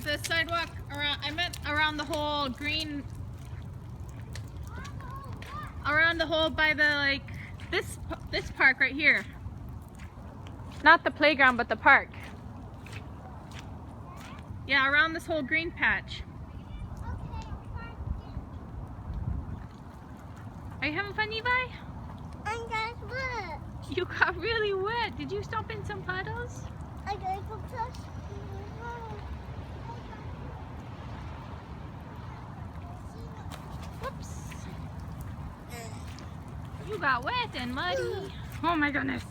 the sidewalk around, I meant around the whole green, around the whole by the, like, this park right here. Not the playground, but the park. Yeah, around this whole green patch. Are you having fun, Levi? I got wet. You got really wet. Did you stop in some puddles? I got to touch. Whoops. You got wet and muddy. Oh my goodness.